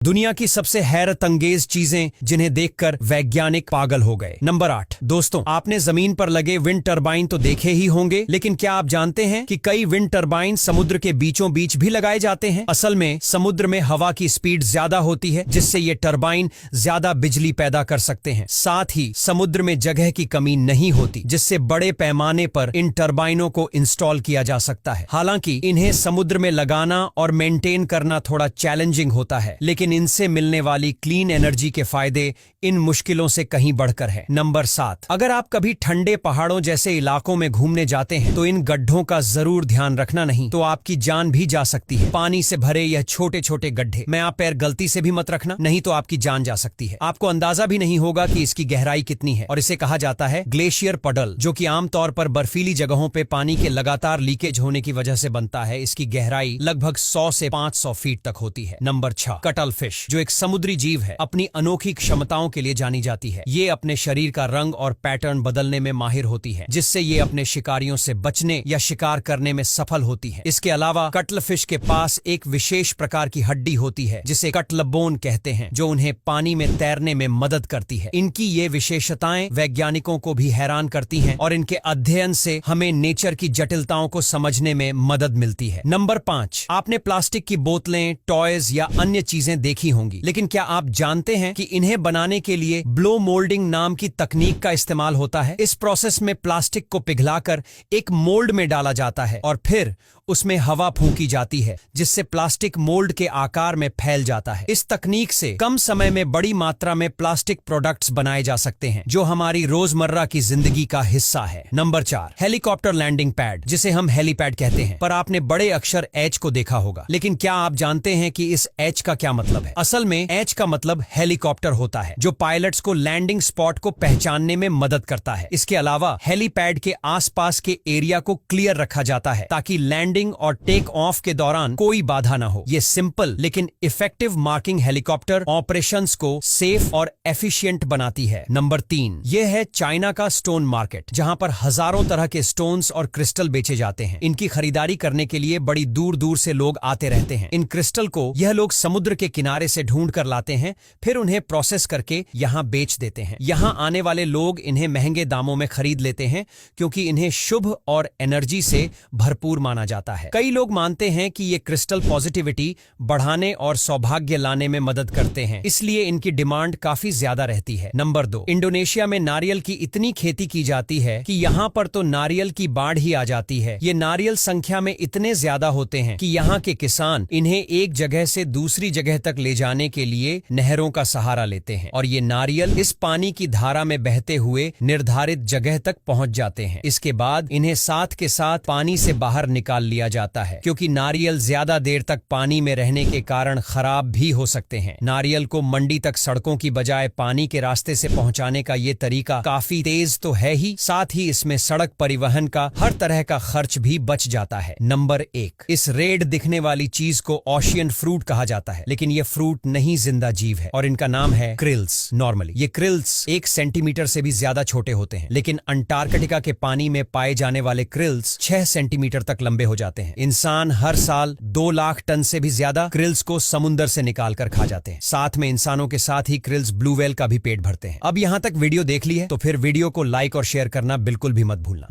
दुनिया की सबसे हैरत अंगेज चीजें जिन्हें देखकर वैज्ञानिक पागल हो गए। नंबर 8। दोस्तों, आपने जमीन पर लगे विंड टरबाइन तो देखे ही होंगे, लेकिन क्या आप जानते हैं कि कई विंड टरबाइन समुद्र के बीचों बीच भी लगाए जाते हैं। असल में समुद्र में हवा की स्पीड ज्यादा होती है, जिससे ये टरबाइन ज्यादा बिजली पैदा कर सकते हैं। साथ ही समुद्र में जगह की कमी नहीं होती, जिससे बड़े पैमाने पर इन टरबाइनों को इंस्टॉल किया जा सकता है। हालांकि इन्हें समुद्र में लगाना और मेंटेन करना थोड़ा चैलेंजिंग होता है, लेकिन इनसे मिलने वाली क्लीन एनर्जी के फायदे इन मुश्किलों से कहीं बढ़कर है। नंबर 7। अगर आप कभी ठंडे पहाड़ों जैसे इलाकों में घूमने जाते हैं तो इन गड्ढों का जरूर ध्यान रखना, नहीं तो आपकी जान भी जा सकती है। पानी से भरे यह छोटे छोटे गड्ढे में आप पैर गलती से भी मत रखना, नहीं तो आपकी जान जा सकती है। आपको अंदाजा भी नहीं होगा कि इसकी गहराई कितनी है, और इसे कहा जाता है ग्लेशियर पडल, जो कि आमतौर पर बर्फीली जगहों पे पानी के लगातार लीकेज होने की वजह से बनता है। इसकी गहराई लगभग 100 से 500 फीट तक होती है। नंबर 6। कटल फिश, जो एक समुद्री जीव है, अपनी अनोखी क्षमताओं के लिए जानी जाती है। ये अपने शरीर का रंग और पैटर्न बदलने में माहिर होती है, जिससे ये अपने शिकारियों से बचने या शिकार करने में सफल होती है। इसके अलावा कटल फिश के पास एक विशेष प्रकार की हड्डी होती है, जिसे कटल बोन कहते हैं, जो उन्हें पानी में तैरने में मदद करती है। इनकी ये विशेषताएं वैज्ञानिकों को भी हैरान करती हैं, और इनके अध्ययन से हमें नेचर की जटिलताओं को समझने में मदद मिलती है। नंबर 5। आपने प्लास्टिक की बोतलें, टॉयज या अन्य चीजें देखी होंगी, लेकिन क्या आप जानते हैं कि इन्हें बनाने के लिए ब्लो मोल्डिंग नाम की तकनीक का इस्तेमाल होता है। इस प्रोसेस में प्लास्टिक को पिघलाकर एक मोल्ड में डाला जाता है और फिर उसमें हवा फूंकी जाती है, जिससे प्लास्टिक मोल्ड के आकार में फैल जाता है। इस तकनीक से कम समय में बड़ी मात्रा में प्लास्टिक प्रोडक्ट्स बनाए जा सकते हैं, जो हमारी रोजमर्रा की जिंदगी का हिस्सा है। नंबर 4। हेलीकॉप्टर लैंडिंग पैड, जिसे हम हेलीपैड कहते हैं, पर आपने बड़े अक्षर H को देखा होगा, लेकिन क्या आप जानते हैं कि इस H का क्या मतलब है? असल में H का मतलब हेलीकॉप्टर होता है, जो पायलट्स को लैंडिंग स्पॉट को पहचानने में मदद करता है। इसके अलावा हेलीपैड के आसपास के एरिया को क्लियर रखा जाता है, ताकि लैंडिंग और टेक ऑफ के दौरान कोई बाधा ना हो। ये सिंपल लेकिन इफेक्टिव मार्किंग हेलीकॉप्टर ऑपरेशंस को सेफ और एफिशिएंट बनाती है। नंबर 3। यह है चाइना का स्टोन मार्केट, जहां पर हजारों तरह के स्टोन्स और क्रिस्टल बेचे जाते हैं। इनकी खरीदारी करने के लिए बड़ी दूर दूर से लोग आते रहते हैं। इन क्रिस्टल को यह लोग समुद्र के किनारे से ढूंढ कर लाते हैं, फिर उन्हें प्रोसेस करके यहाँ बेच देते हैं। यहाँ आने वाले लोग इन्हें महंगे दामों में खरीद लेते हैं, क्योंकि इन्हें शुभ और एनर्जी से भरपूर माना जाता है। कई लोग मानते हैं कि ये क्रिस्टल पॉजिटिविटी बढ़ाने और सौभाग्य लाने में मदद करते हैं, इसलिए इनकी डिमांड काफी ज्यादा रहती है। नंबर 2। इंडोनेशिया में नारियल की इतनी खेती की जाती है कि यहाँ पर तो नारियल की बाढ़ ही आ जाती है। ये नारियल संख्या में इतने ज्यादा होते हैं कि यहाँ के किसान इन्हें एक जगह से दूसरी जगह तक ले जाने के लिए नहरों का सहारा लेते हैं, और ये नारियल इस पानी की धारा में बहते हुए निर्धारित जगह तक पहुंच जाते हैं। इसके बाद इन्हें साथ के साथ पानी से बाहर निकाल लिया जाता है, क्योंकि नारियल ज्यादा देर तक पानी में रहने के कारण खराब भी हो सकते हैं। नारियल को मंडी तक सड़कों की बजाय पानी के रास्ते से पहुंचाने का ये तरीका काफी तेज तो है ही, साथ ही इसमें सड़क परिवहन का हर तरह का खर्च भी बच जाता है। नंबर 1। इस रेड दिखने वाली चीज को ओशियन फ्रूट कहा जाता है, लेकिन ये फ्रूट नहीं जिंदा जीव है, और इनका नाम है क्रिल्स। नॉर्मली ये क्रिल्स 1 सेंटीमीटर से भी ज्यादा छोटे होते हैं, लेकिन अंटार्कटिका के पानी में पाए जाने वाले क्रिल्स 6 सेंटीमीटर तक लंबे हो जाते हैं। इंसान हर साल 2 लाख टन से भी ज्यादा क्रिल्स को समुद्र से निकाल कर खा जाते हैं। साथ में इंसानों के साथ ही क्रिल्स ब्लू व्हेल का भी पेट भरते हैं। अब यहाँ तक वीडियो देख ली है तो फिर वीडियो को लाइक और शेयर करना बिल्कुल भी मत भूलना।